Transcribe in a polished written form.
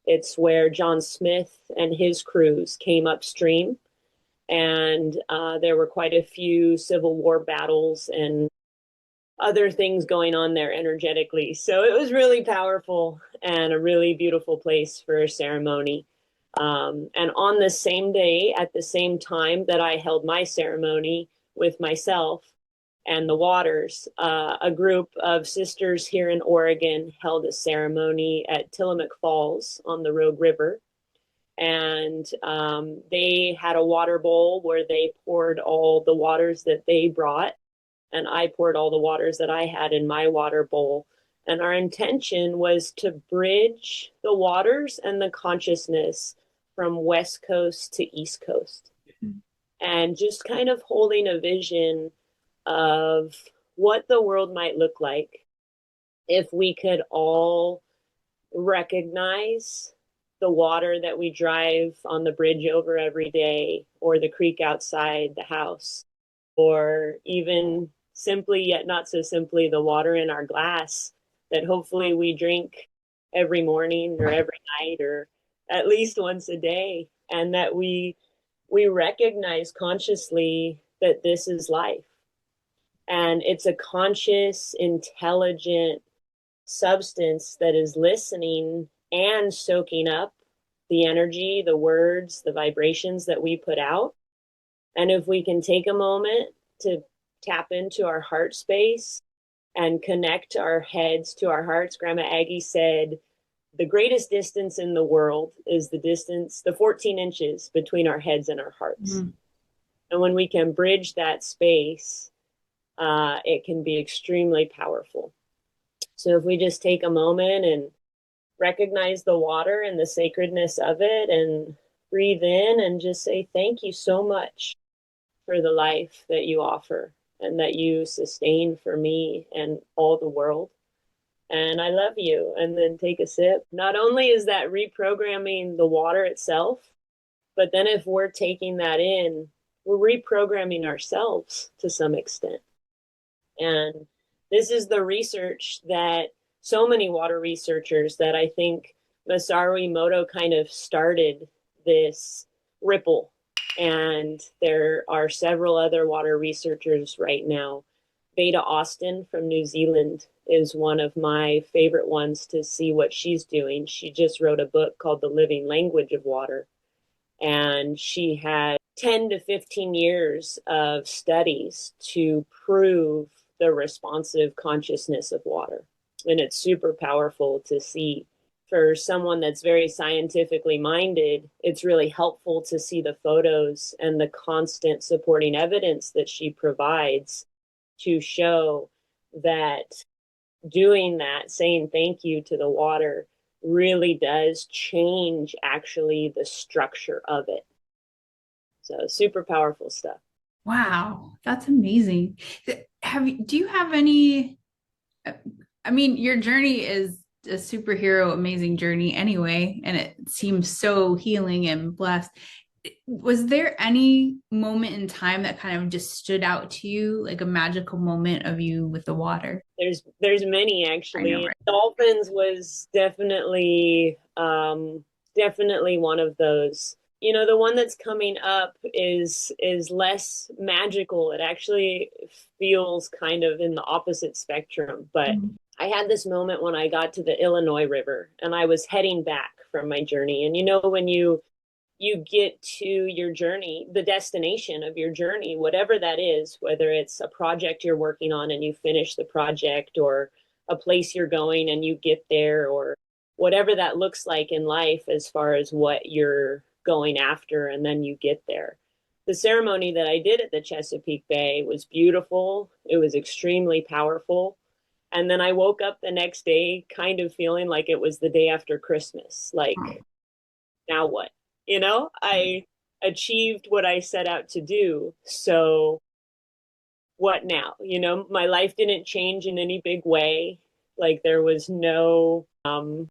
It's where John Smith and his crews came upstream, and there were quite a few Civil War battles and other things going on there energetically. So it was really powerful and a really beautiful place for a ceremony. And on the same day, at the same time that I held my ceremony with myself and the waters, a group of sisters here in Oregon held a ceremony at Tillamook Falls on the Rogue River. And they had a water bowl where they poured all the waters that they brought, and I poured all the waters that I had in my water bowl. And our intention was to bridge the waters and the consciousness from West Coast to East Coast. And just kind of holding a vision of what the world might look like if we could all recognize the water that we drive on the bridge over every day, or the creek outside the house, or even simply, yet not so simply, the water in our glass that hopefully we drink every morning or every night or at least once a day, and that we recognize consciously that this is life, and it's a conscious, intelligent substance that is listening and soaking up the energy, the words, the vibrations that we put out. And if we can take a moment to tap into our heart space and connect our heads to our hearts, Grandma Aggie said, the greatest distance in the world is the distance, the 14 inches between our heads and our hearts. Mm. And when we can bridge that space, it can be extremely powerful. So if we just take a moment and recognize the water and the sacredness of it and breathe in and just say, thank you so much for the life that you offer and that you sustain for me and all the world. And I love you. And then take a sip. Not only is that reprogramming the water itself, but then if we're taking that in, we're reprogramming ourselves to some extent. And this is the research that so many water researchers, that I think Masaru Emoto kind of started this ripple. And there are several other water researchers right now. Beta Austin from New Zealand is one of my favorite ones to see what she's doing. She just wrote a book called The Living Language of Water. And she had 10 to 15 years of studies to prove the responsive consciousness of water. And it's super powerful to see. For someone that's very scientifically minded, it's really helpful to see the photos and the constant supporting evidence that she provides to show that doing that, saying thank you to the water, really does change actually the structure of it. So super powerful stuff. Wow, that's amazing. Do you have any, I mean, your journey is a superhero, amazing journey anyway, and it seems so healing and blessed. Was there any moment in time that kind of just stood out to you, like a magical moment of you with the water? There's many actually. I know, right? Dolphins was definitely one of those. You know, the one that's coming up is less magical. It actually feels kind of in the opposite spectrum. But I had this moment when I got to the Illinois River and I was heading back from my journey. And you know, when you get to your journey, the destination of your journey, whatever that is, whether it's a project you're working on and you finish the project, or a place you're going and you get there, or whatever that looks like in life as far as what you're going after, and then you get there. The ceremony that I did at the Chesapeake Bay was beautiful. It was extremely powerful. And then I woke up the next day kind of feeling like it was the day after Christmas. Like, now what? You know, I achieved what I set out to do. So what now? You know, my life didn't change in any big way. Like, there was no